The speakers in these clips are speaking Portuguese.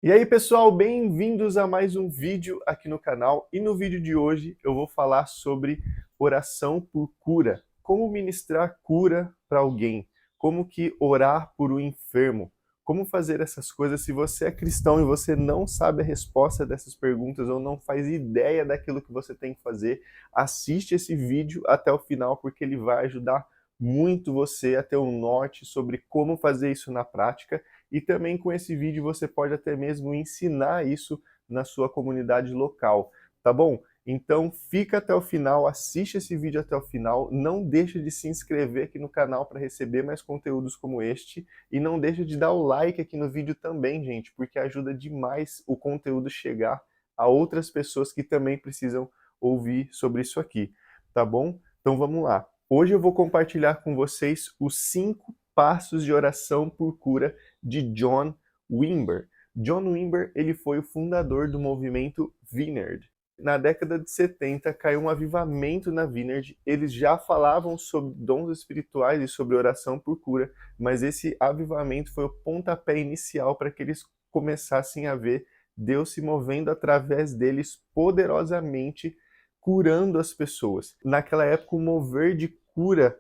E aí, pessoal, bem-vindos a mais um vídeo aqui no canal. E no vídeo de hoje eu vou falar sobre oração por cura. Como ministrar cura para alguém, como que orar por um enfermo, como fazer essas coisas. Se você é cristão e você não sabe a resposta dessas perguntas ou não faz ideia daquilo que você tem que fazer, assiste esse vídeo até o final porque ele vai ajudar muito você a ter um norte sobre como fazer isso na prática. E também com esse vídeo você pode até mesmo ensinar isso na sua comunidade local, tá bom? Então fica até o final, assiste esse vídeo até o final, não deixa de se inscrever aqui no canal para receber mais conteúdos como este e não deixa de dar o like aqui no vídeo também, gente, porque ajuda demais o conteúdo chegar a outras pessoas que também precisam ouvir sobre isso aqui, tá bom? Então vamos lá. Hoje eu vou compartilhar com vocês os 5 passos de oração por cura de John Wimber. John Wimber, ele foi o fundador do movimento Vineyard. Na década de 70 caiu um avivamento na Vineyard. Eles já falavam sobre dons espirituais e sobre oração por cura, mas esse avivamento foi o pontapé inicial para que eles começassem a ver Deus se movendo através deles poderosamente, curando as pessoas. Naquela época, o mover de cura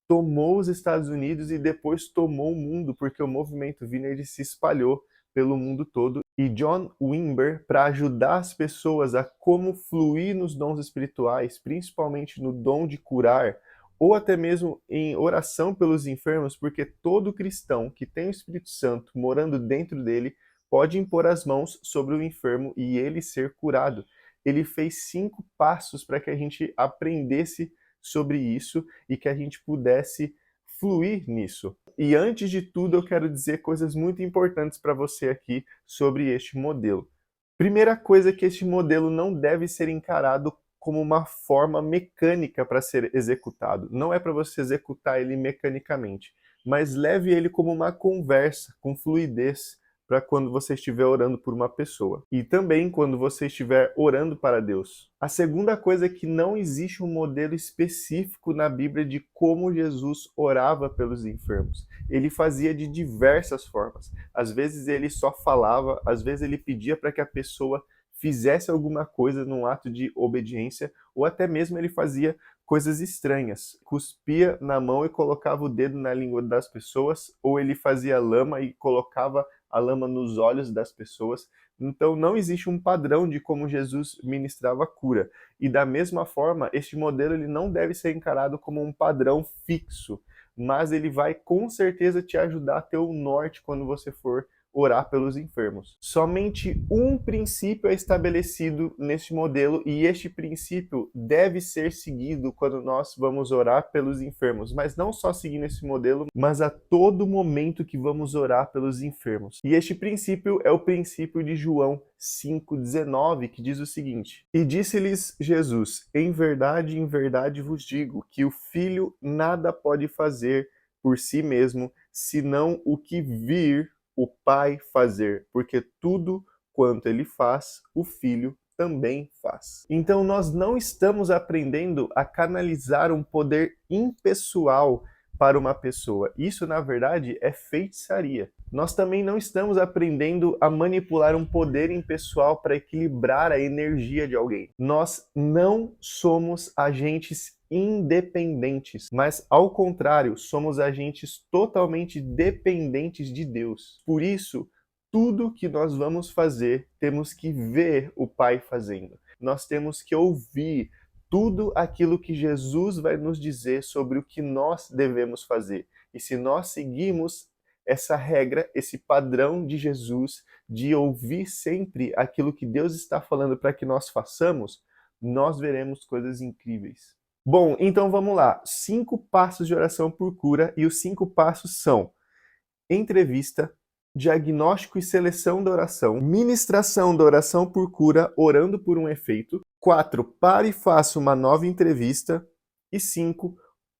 tomou os Estados Unidos e depois tomou o mundo, porque o movimento Vineyard se espalhou pelo mundo todo. E John Wimber, para ajudar as pessoas a como fluir nos dons espirituais, principalmente no dom de curar, ou até mesmo em oração pelos enfermos, porque todo cristão que tem o Espírito Santo morando dentro dele pode impor as mãos sobre o enfermo e ele ser curado. Ele fez 5 passos para que a gente aprendesse sobre isso e que a gente pudesse fluir nisso. E antes de tudo, eu quero dizer coisas muito importantes para você aqui sobre este modelo. Primeira coisa é que este modelo não deve ser encarado como uma forma mecânica para ser executado. Não é para você executar ele mecanicamente, mas leve ele como uma conversa, com fluidez, para quando você estiver orando por uma pessoa. E também quando você estiver orando para Deus. A segunda coisa é que não existe um modelo específico na Bíblia de como Jesus orava pelos enfermos. Ele fazia de diversas formas. Às vezes ele só falava, às vezes ele pedia para que a pessoa fizesse alguma coisa num ato de obediência, ou até mesmo ele fazia coisas estranhas. Cuspia na mão e colocava o dedo na língua das pessoas, ou ele fazia lama e colocava a lama nos olhos das pessoas. Então não existe um padrão de como Jesus ministrava a cura. E da mesma forma, este modelo ele não deve ser encarado como um padrão fixo, mas ele vai com certeza te ajudar a ter o norte quando você for orar pelos enfermos. Somente um princípio é estabelecido neste modelo e este princípio deve ser seguido quando nós vamos orar pelos enfermos, mas não só seguindo esse modelo, mas a todo momento que vamos orar pelos enfermos. E este princípio é o princípio de João 5,19, que diz o seguinte: E disse-lhes Jesus, em verdade vos digo, que o Filho nada pode fazer por si mesmo, senão o que vir o Pai fazer, porque tudo quanto ele faz, o Filho também faz. Então nós não estamos aprendendo a canalizar um poder impessoal para uma pessoa. Isso, na verdade, é feitiçaria. Nós também não estamos aprendendo a manipular um poder impessoal para equilibrar a energia de alguém. Nós não somos agentes independentes, mas ao contrário, somos agentes totalmente dependentes de Deus. Por isso, tudo que nós vamos fazer, temos que ver o Pai fazendo. Nós temos que ouvir tudo aquilo que Jesus vai nos dizer sobre o que nós devemos fazer. E se nós seguirmos essa regra, esse padrão de Jesus, de ouvir sempre aquilo que Deus está falando para que nós façamos, nós veremos coisas incríveis. Bom, então vamos lá. 5 passos de oração por cura, e os 5 passos são: entrevista, diagnóstico e seleção da oração, ministração da oração por cura, orando por um efeito. 4, pare e faça uma nova entrevista. E 5,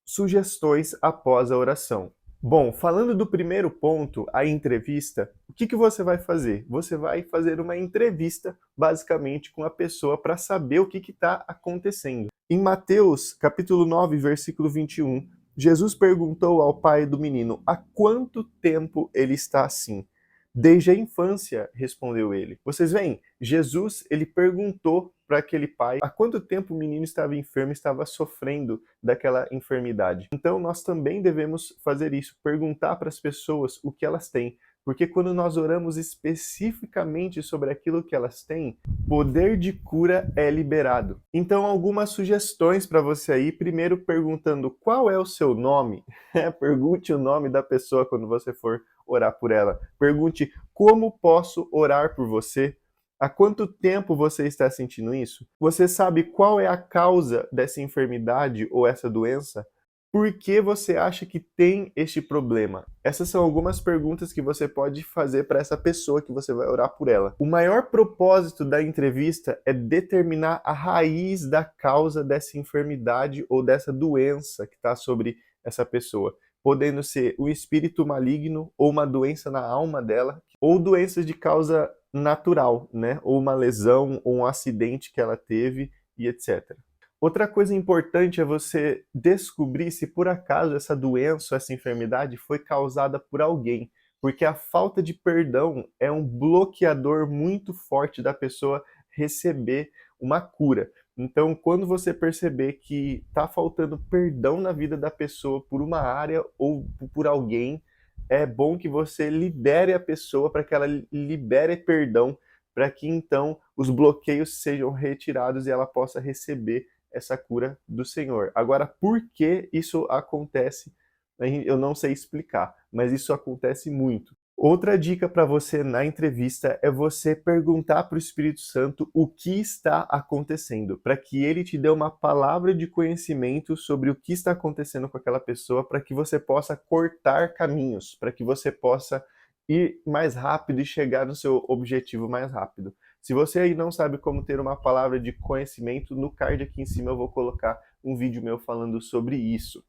sugestões após a oração. Bom, falando do primeiro ponto, a entrevista, o que você vai fazer? Você vai fazer uma entrevista, basicamente, com a pessoa para saber o que está acontecendo. Em Mateus, capítulo 9, versículo 21, Jesus perguntou ao pai do menino há quanto tempo ele está assim. Desde a infância, respondeu ele. Vocês veem, Jesus, ele perguntou para aquele pai há quanto tempo o menino estava enfermo, estava sofrendo daquela enfermidade. Então nós também devemos fazer isso, perguntar para as pessoas o que elas têm, porque quando nós oramos especificamente sobre aquilo que elas têm, poder de cura é liberado. Então algumas sugestões para você aí, primeiro perguntando qual é o seu nome, pergunte o nome da pessoa quando você for orar por ela. Pergunte como posso orar por você? Há quanto tempo você está sentindo isso? Você sabe qual é a causa dessa enfermidade ou essa doença? Por que você acha que tem este problema? Essas são algumas perguntas que você pode fazer para essa pessoa que você vai orar por ela. O maior propósito da entrevista é determinar a raiz da causa dessa enfermidade ou dessa doença que está sobre essa pessoa, podendo ser um espírito maligno ou uma doença na alma dela, ou doenças de causa natural, né? Ou uma lesão ou um acidente que ela teve e etc. Outra coisa importante é você descobrir se por acaso essa doença ou essa enfermidade foi causada por alguém, porque a falta de perdão é um bloqueador muito forte da pessoa receber uma cura. Então, quando você perceber que está faltando perdão na vida da pessoa por uma área ou por alguém, é bom que você libere a pessoa para que ela libere perdão, para que então os bloqueios sejam retirados e ela possa receber essa cura do Senhor. Agora, por que isso acontece? Eu não sei explicar, mas isso acontece muito. Outra dica para você na entrevista é você perguntar para o Espírito Santo o que está acontecendo, para que ele te dê uma palavra de conhecimento sobre o que está acontecendo com aquela pessoa, para que você possa cortar caminhos, para que você possa ir mais rápido e chegar no seu objetivo mais rápido. Se você aí não sabe como ter uma palavra de conhecimento, no card aqui em cima eu vou colocar um vídeo meu falando sobre isso.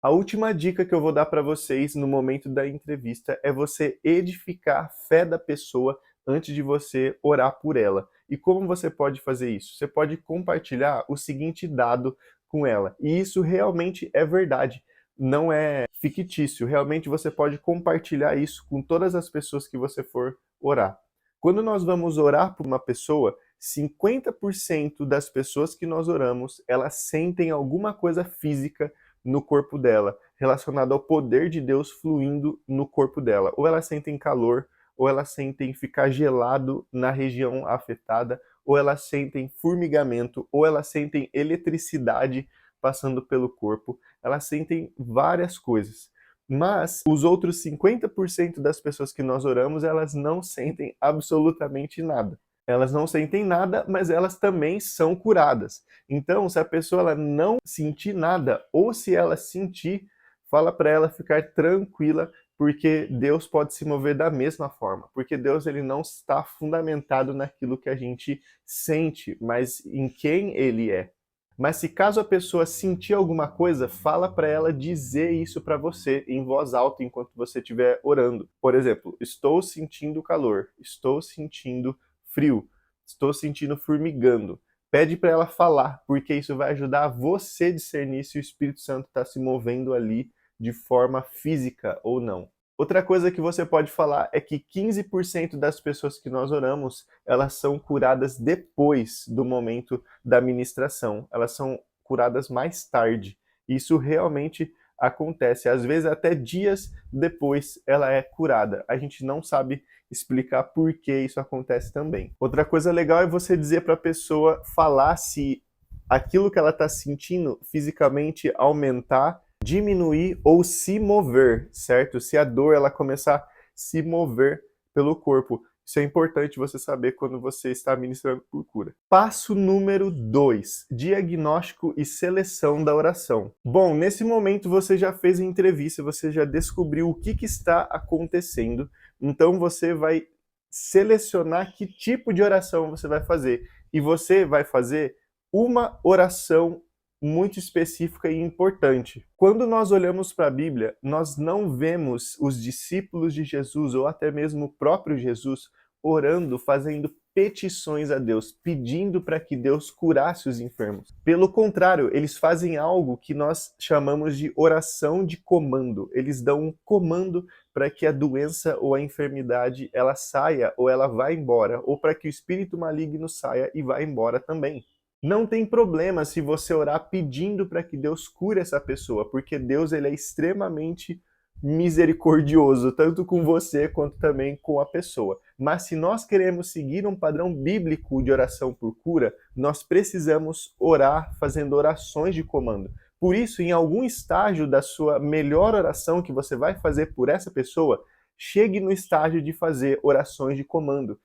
A última dica que eu vou dar para vocês no momento da entrevista é você edificar a fé da pessoa antes de você orar por ela. E como você pode fazer isso? Você pode compartilhar o seguinte dado com ela. E isso realmente é verdade, não é fictício. Realmente você pode compartilhar isso com todas as pessoas que você for orar. Quando nós vamos orar por uma pessoa, 50% das pessoas que nós oramos, elas sentem alguma coisa física no corpo dela, relacionado ao poder de Deus fluindo no corpo dela. Ou elas sentem calor, ou elas sentem ficar gelado na região afetada, ou elas sentem formigamento, ou elas sentem eletricidade passando pelo corpo. Elas sentem várias coisas. Mas os outros 50% das pessoas que nós oramos, elas não sentem absolutamente nada. Elas não sentem nada, mas elas também são curadas. Então, se a pessoa ela não sentir nada, ou se ela sentir, fala para ela ficar tranquila, porque Deus pode se mover da mesma forma. Porque Deus ele não está fundamentado naquilo que a gente sente, mas em quem Ele é. Mas se caso a pessoa sentir alguma coisa, fala para ela dizer isso para você em voz alta enquanto você estiver orando. Por exemplo, estou sentindo calor, estou sentindo frio, estou sentindo formigando. Pede para ela falar, porque isso vai ajudar você a discernir se o Espírito Santo está se movendo ali de forma física ou não. Outra coisa que você pode falar é que 15% das pessoas que nós oramos, elas são curadas depois do momento da ministração. Elas são curadas mais tarde. Isso realmente acontece. Às vezes até dias depois ela é curada. A gente não sabe explicar por que isso acontece também. Outra coisa legal é você dizer para a pessoa falar se aquilo que ela está sentindo fisicamente aumentar, diminuir ou se mover, certo? Se a dor ela começar a se mover pelo corpo. Isso é importante você saber quando você está ministrando por cura. Passo número 2, diagnóstico e seleção da oração. Bom, nesse momento você já fez a entrevista, você já descobriu o que está acontecendo, então você vai selecionar que tipo de oração você vai fazer. E você vai fazer uma oração muito específica e importante. Quando nós olhamos para a Bíblia, nós não vemos os discípulos de Jesus ou até mesmo o próprio Jesus orando, fazendo petições a Deus, pedindo para que Deus curasse os enfermos. Pelo contrário, eles fazem algo que nós chamamos de oração de comando. Eles dão um comando para que a doença ou a enfermidade ela saia ou ela vá embora, ou para que o espírito maligno saia e vá embora também. Não tem problema se você orar pedindo para que Deus cure essa pessoa, porque Deus ele é extremamente misericordioso, tanto com você quanto também com a pessoa. Mas se nós queremos seguir um padrão bíblico de oração por cura, nós precisamos orar fazendo orações de comando. Por isso, em algum estágio da sua melhor oração que você vai fazer por essa pessoa, chegue no estágio de fazer orações de comando,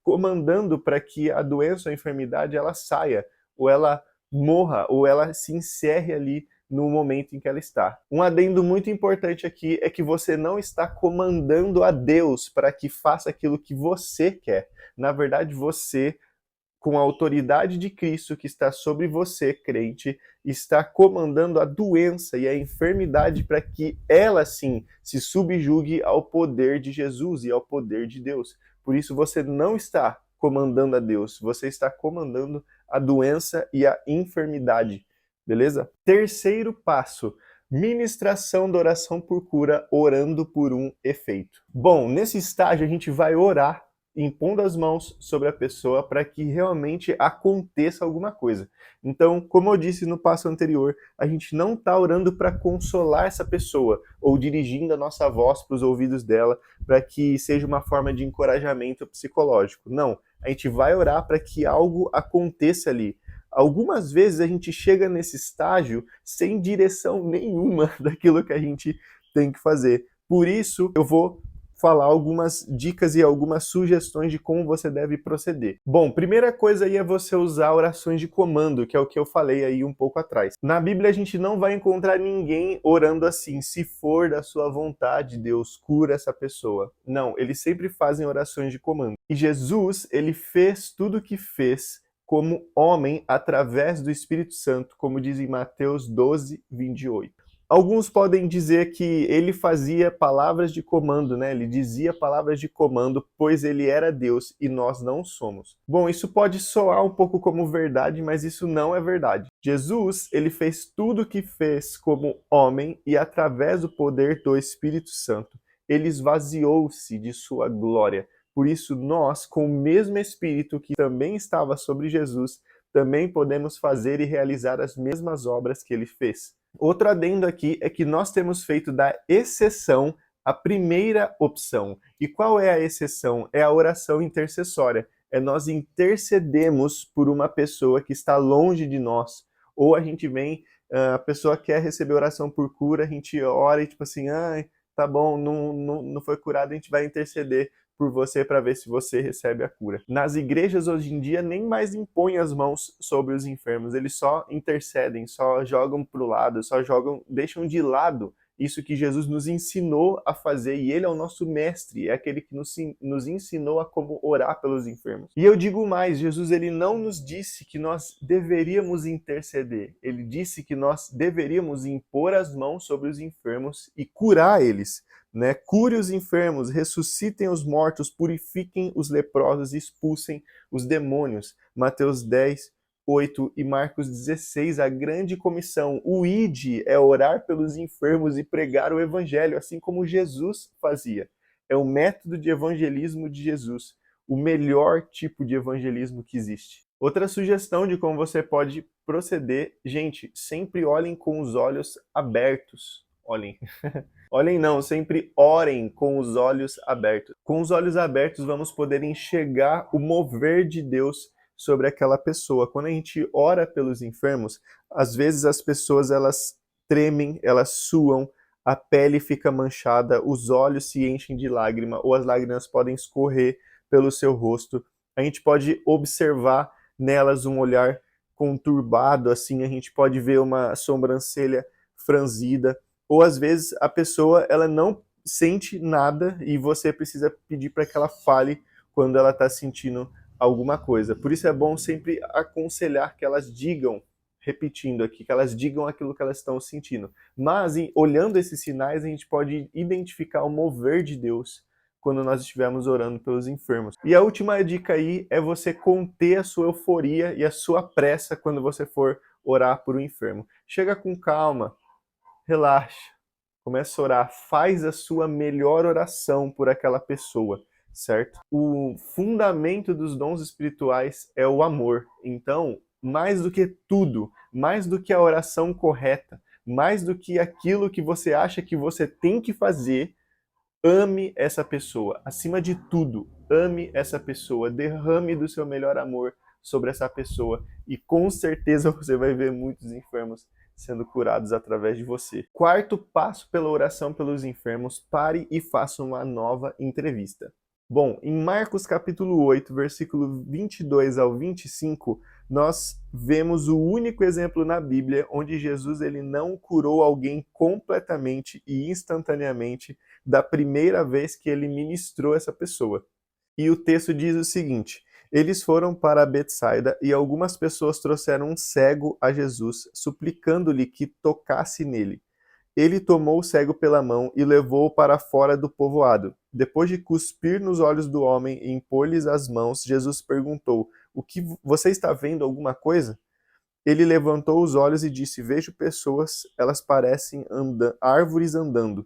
comandando para que a doença ou a enfermidade ela saia, ou ela morra, ou ela se encerre ali no momento em que ela está. Um adendo muito importante aqui é que você não está comandando a Deus para que faça aquilo que você quer. Na verdade, você, com a autoridade de Cristo que está sobre você, crente, está comandando a doença e a enfermidade para que ela sim se subjugue ao poder de Jesus e ao poder de Deus. Por isso você não está comandando a Deus, você está comandando a doença e a enfermidade. Beleza? Terceiro passo, ministração da oração por cura, orando por um efeito. Bom, nesse estágio a gente vai orar impondo as mãos sobre a pessoa para que realmente aconteça alguma coisa. Então, como eu disse no passo anterior, a gente não está orando para consolar essa pessoa ou dirigindo a nossa voz para os ouvidos dela para que seja uma forma de encorajamento psicológico. Não, a gente vai orar para que algo aconteça ali. Algumas vezes a gente chega nesse estágio sem direção nenhuma daquilo que a gente tem que fazer. Por isso, eu vou falar algumas dicas e algumas sugestões de como você deve proceder. Bom, primeira coisa aí é você usar orações de comando, que é o que eu falei aí um pouco atrás. Na Bíblia a gente não vai encontrar ninguém orando assim, se for da sua vontade, Deus, cura essa pessoa. Não, eles sempre fazem orações de comando. E Jesus, ele fez tudo o que fez como homem através do Espírito Santo, como diz em Mateus 12, 28. Alguns podem dizer que ele fazia palavras de comando, né? Ele dizia palavras de comando, pois ele era Deus e nós não somos. Bom, isso pode soar um pouco como verdade, mas isso não é verdade. Jesus, ele fez tudo o que fez como homem e através do poder do Espírito Santo, ele esvaziou-se de sua glória. Por isso, nós, com o mesmo Espírito que também estava sobre Jesus, também podemos fazer e realizar as mesmas obras que ele fez. Outro adendo aqui é que nós temos feito da exceção a primeira opção. E qual é a exceção? É a oração intercessória. É nós intercedemos por uma pessoa que está longe de nós. Ou a gente vem, a pessoa quer receber oração por cura, a gente ora e tipo assim, tá bom, não foi curado, a gente vai interceder por você para ver se você recebe a cura. Nas igrejas hoje em dia nem mais impõem as mãos sobre os enfermos, eles só intercedem, só jogam para o lado, deixam de lado isso que Jesus nos ensinou a fazer, e ele é o nosso mestre, é aquele que nos ensinou a como orar pelos enfermos. E eu digo mais, Jesus ele não nos disse que nós deveríamos interceder, ele disse que nós deveríamos impor as mãos sobre os enfermos e curar eles. Né? Cure os enfermos, ressuscitem os mortos, purifiquem os leprosos e expulsem os demônios. Mateus 10, 8 e Marcos 16, a grande comissão. O ide é orar pelos enfermos e pregar o evangelho, assim como Jesus fazia. É o método de evangelismo de Jesus, o melhor tipo de evangelismo que existe. Outra sugestão de como você pode proceder, gente, sempre olhem com os olhos abertos. Olhem. Olhem não, sempre orem com os olhos abertos. Com os olhos abertos vamos poder enxergar o mover de Deus sobre aquela pessoa. Quando a gente ora pelos enfermos, às vezes as pessoas elas tremem, elas suam, a pele fica manchada, os olhos se enchem de lágrima ou as lágrimas podem escorrer pelo seu rosto. A gente pode observar nelas um olhar conturbado, assim, a gente pode ver uma sobrancelha franzida. Ou às vezes a pessoa ela não sente nada e você precisa pedir para que ela fale quando ela está sentindo alguma coisa. Por isso é bom sempre aconselhar que elas digam, repetindo aqui, que elas digam aquilo que elas estão sentindo. Mas olhando esses sinais a gente pode identificar o mover de Deus quando nós estivermos orando pelos enfermos. E a última dica aí é você conter a sua euforia e a sua pressa quando você for orar por um enfermo. Chega com calma, relaxa, começa a orar, faz a sua melhor oração por aquela pessoa, certo? O fundamento dos dons espirituais é o amor. Então, mais do que tudo, mais do que a oração correta, mais do que aquilo que você acha que você tem que fazer, ame essa pessoa. Acima de tudo, ame essa pessoa. Derrame do seu melhor amor sobre essa pessoa. E com certeza você vai ver muitos enfermos sendo curados através de você. Quarto passo pela oração pelos enfermos, pare e faça uma nova entrevista. Bom, em Marcos capítulo 8, versículo 22 ao 25, nós vemos o único exemplo na Bíblia onde Jesus ele não curou alguém completamente e instantaneamente da primeira vez que ele ministrou essa pessoa. E o texto diz o seguinte: eles foram para Betsaida e algumas pessoas trouxeram um cego a Jesus, suplicando-lhe que tocasse nele. Ele tomou o cego pela mão e levou-o para fora do povoado. Depois de cuspir nos olhos do homem e impor-lhes as mãos, Jesus perguntou: "O que você está vendo alguma coisa?" Ele levantou os olhos e disse: "Vejo pessoas, elas parecem árvores andando."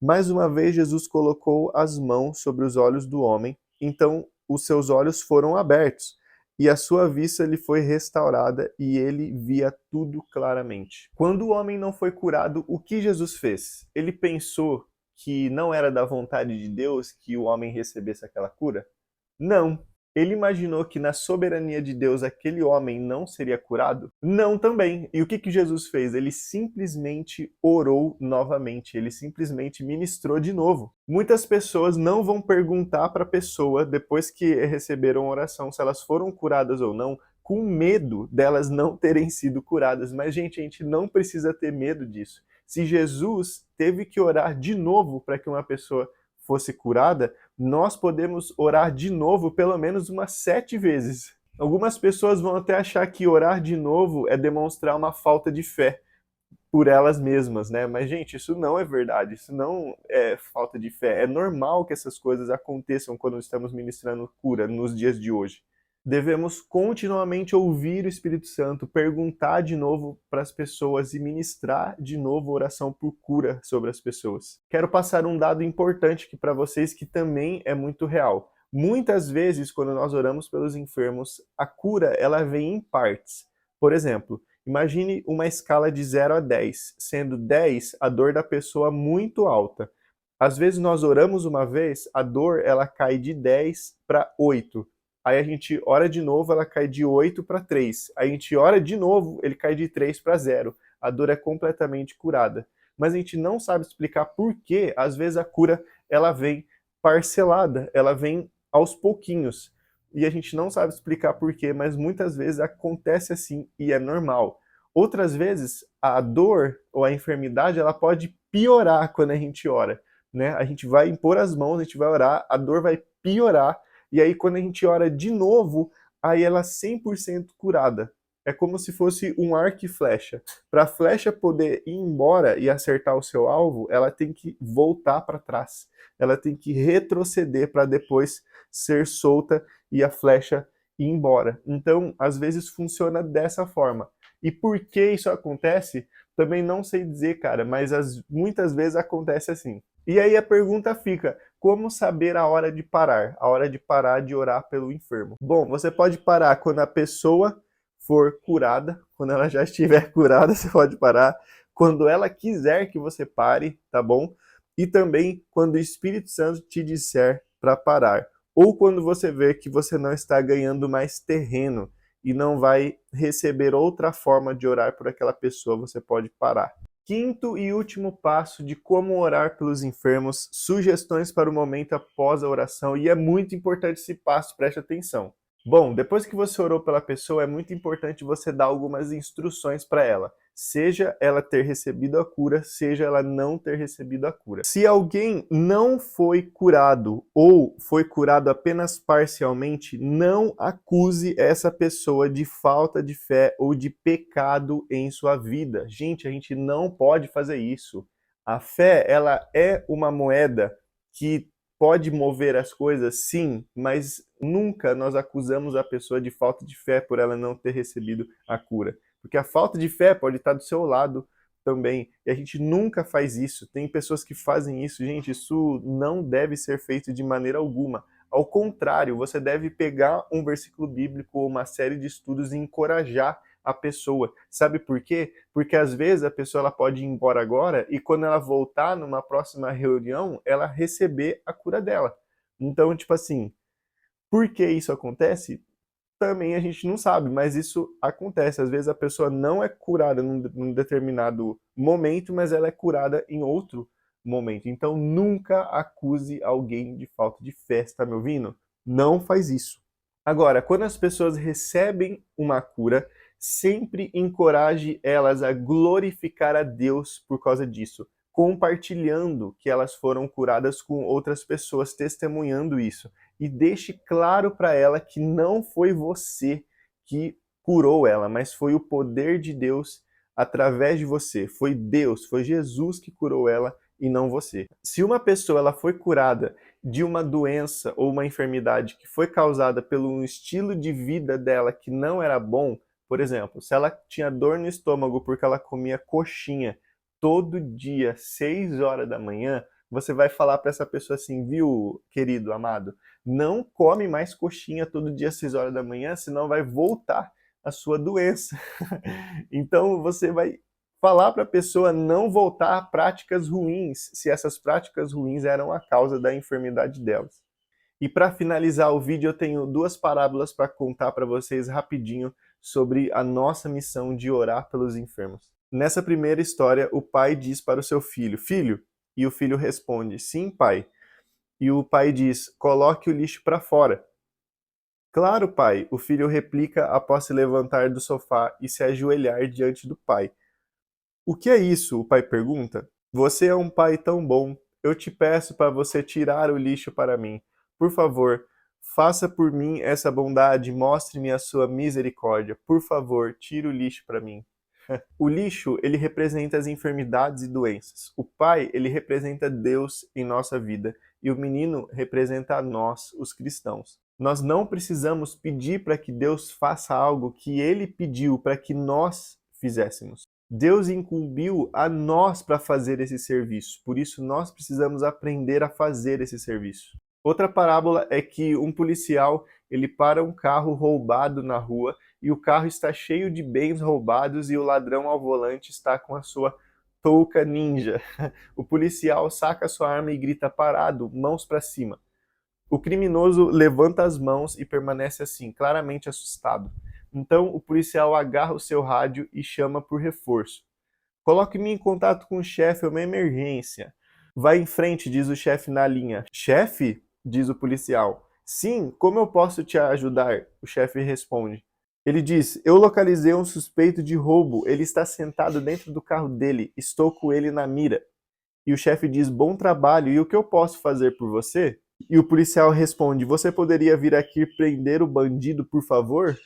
Mais uma vez Jesus colocou as mãos sobre os olhos do homem, então os seus olhos foram abertos, e a sua vista lhe foi restaurada, e ele via tudo claramente. Quando o homem não foi curado, o que Jesus fez? Ele pensou que não era da vontade de Deus que o homem recebesse aquela cura? Não. Ele imaginou que na soberania de Deus aquele homem não seria curado? Não também. E o que Jesus fez? Ele simplesmente orou novamente, ele simplesmente ministrou de novo. Muitas pessoas não vão perguntar para a pessoa, depois que receberam a oração, se elas foram curadas ou não, com medo delas não terem sido curadas. Mas, gente, a gente não precisa ter medo disso. Se Jesus teve que orar de novo para que uma pessoa fosse curada, nós podemos orar de novo pelo menos umas 7 vezes. Algumas pessoas vão até achar que orar de novo é demonstrar uma falta de fé por elas mesmas, né? Mas, gente, isso não é verdade, isso não é falta de fé. É normal que essas coisas aconteçam quando estamos ministrando cura nos dias de hoje. Devemos continuamente ouvir o Espírito Santo, perguntar de novo para as pessoas e ministrar de novo oração por cura sobre as pessoas. Quero passar um dado importante aqui para vocês que também é muito real. Muitas vezes, quando nós oramos pelos enfermos, a cura ela vem em partes. Por exemplo, imagine uma escala de 0 a 10, sendo 10 a dor da pessoa muito alta. Às vezes nós oramos uma vez, a dor ela cai de 10 para 8. Aí a gente ora de novo, ela cai de 8 para 3. Aí a gente ora de novo, ele cai de 3 para 0. A dor é completamente curada. Mas a gente não sabe explicar por que, às vezes, a cura ela vem parcelada, ela vem aos pouquinhos. E a gente não sabe explicar por quê, mas muitas vezes acontece assim e é normal. Outras vezes, a dor ou a enfermidade ela pode piorar quando a gente ora. Né? A gente vai impor as mãos, a gente vai orar, a dor vai piorar. E aí, quando a gente ora de novo, aí ela é 100% curada. É como se fosse um arco e flecha. Para a flecha poder ir embora e acertar o seu alvo, ela tem que voltar para trás. Ela tem que retroceder para depois ser solta e a flecha ir embora. Então, às vezes funciona dessa forma. E por que isso acontece? Também não sei dizer, cara, mas muitas vezes acontece assim. E aí a pergunta fica: como saber a hora de parar? A hora de parar de orar pelo enfermo. Bom, você pode parar quando a pessoa for curada, quando ela já estiver curada, você pode parar. Quando ela quiser que você pare, tá bom? E também quando o Espírito Santo te disser para parar. Ou quando você vê que você não está ganhando mais terreno e não vai receber outra forma de orar por aquela pessoa, você pode parar. Quinto e último passo de como orar pelos enfermos, sugestões para o momento após a oração, e é muito importante esse passo, preste atenção. Bom, depois que você orou pela pessoa, é muito importante você dar algumas instruções para ela. Seja ela ter recebido a cura, seja ela não ter recebido a cura. Se alguém não foi curado ou foi curado apenas parcialmente, não acuse essa pessoa de falta de fé ou de pecado em sua vida. Gente, a gente não pode fazer isso. A fé, ela é uma moeda que pode mover as coisas? Sim, mas nunca nós acusamos a pessoa de falta de fé por ela não ter recebido a cura. Porque a falta de fé pode estar do seu lado também, e a gente nunca faz isso. Tem pessoas que fazem isso, gente, isso não deve ser feito de maneira alguma. Ao contrário, você deve pegar um versículo bíblico ou uma série de estudos e encorajar a pessoa. Sabe por quê? Porque às vezes a pessoa ela pode ir embora agora e quando ela voltar numa próxima reunião, ela receber a cura dela. Então, tipo assim, por que isso acontece? Também a gente não sabe, mas isso acontece. Às vezes a pessoa não é curada num determinado momento, mas ela é curada em outro momento. Então nunca acuse alguém de falta de fé, está me ouvindo? Não faz isso. Agora, quando as pessoas recebem uma cura, sempre encoraje elas a glorificar a Deus por causa disso, compartilhando que elas foram curadas com outras pessoas, testemunhando isso. E deixe claro para ela que não foi você que curou ela, mas foi o poder de Deus através de você. Foi Deus, foi Jesus que curou ela e não você. Se uma pessoa ela foi curada de uma doença ou uma enfermidade que foi causada pelo estilo de vida dela que não era bom, por exemplo, se ela tinha dor no estômago porque ela comia coxinha todo dia, 6 horas da manhã, você vai falar para essa pessoa assim, viu, querido, amado, não come mais coxinha todo dia às 6 horas da manhã, senão vai voltar a sua doença. Então você vai falar para a pessoa não voltar a práticas ruins, se essas práticas ruins eram a causa da enfermidade delas. E para finalizar o vídeo, eu tenho duas parábolas para contar para vocês rapidinho sobre a nossa missão de orar pelos enfermos. Nessa primeira história, o pai diz para o seu filho, filho, e o filho responde, sim, pai. E o pai diz, coloque o lixo para fora. Claro, pai, o filho replica após se levantar do sofá e se ajoelhar diante do pai. O que é isso? O pai pergunta. Você é um pai tão bom. Eu te peço para você tirar o lixo para mim. Por favor, faça por mim essa bondade, mostre-me a sua misericórdia. Por favor, tire o lixo para mim. O lixo, ele representa as enfermidades e doenças. O pai, ele representa Deus em nossa vida. E o menino representa a nós, os cristãos. Nós não precisamos pedir para que Deus faça algo que ele pediu para que nós fizéssemos. Deus incumbiu a nós para fazer esse serviço. Por isso, nós precisamos aprender a fazer esse serviço. Outra parábola é que um policial ele para um carro roubado na rua e o carro está cheio de bens roubados e o ladrão ao volante está com a sua touca ninja. O policial saca sua arma e grita parado, mãos para cima. O criminoso levanta as mãos e permanece assim, claramente assustado. Então o policial agarra o seu rádio e chama por reforço. Coloque-me em contato com o chefe, é uma emergência. Vai em frente, diz o chefe na linha. Chefe? Diz o policial. Sim, como eu posso te ajudar? O chefe responde. Ele diz, eu localizei um suspeito de roubo, ele está sentado dentro do carro dele, estou com ele na mira. E o chefe diz, bom trabalho, e o que eu posso fazer por você? E o policial responde, você poderia vir aqui prender o bandido, por favor?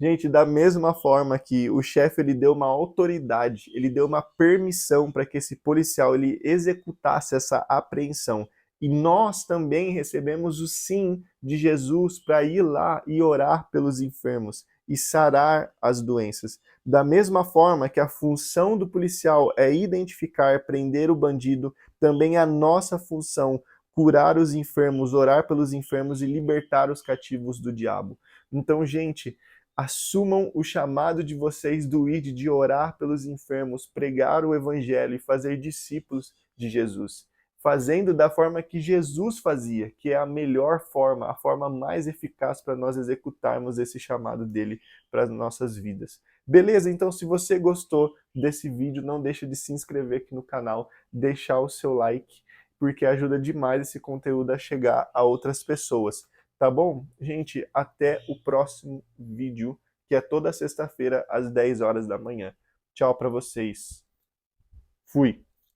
Gente, da mesma forma que o chefe ele deu uma autoridade, ele deu uma permissão para que esse policial ele executasse essa apreensão. E nós também recebemos o sim de Jesus para ir lá e orar pelos enfermos e sarar as doenças. Da mesma forma que a função do policial é identificar, prender o bandido, também a nossa função curar os enfermos, orar pelos enfermos e libertar os cativos do diabo. Então, gente, assumam o chamado de vocês do ID de orar pelos enfermos, pregar o evangelho e fazer discípulos de Jesus. Fazendo da forma que Jesus fazia, que é a melhor forma, a forma mais eficaz para nós executarmos esse chamado dele para as nossas vidas. Beleza? Então, se você gostou desse vídeo, não deixe de se inscrever aqui no canal, deixar o seu like, porque ajuda demais esse conteúdo a chegar a outras pessoas. Tá bom? Gente, até o próximo vídeo, que é toda sexta-feira, às 10 horas da manhã. Tchau pra vocês. Fui!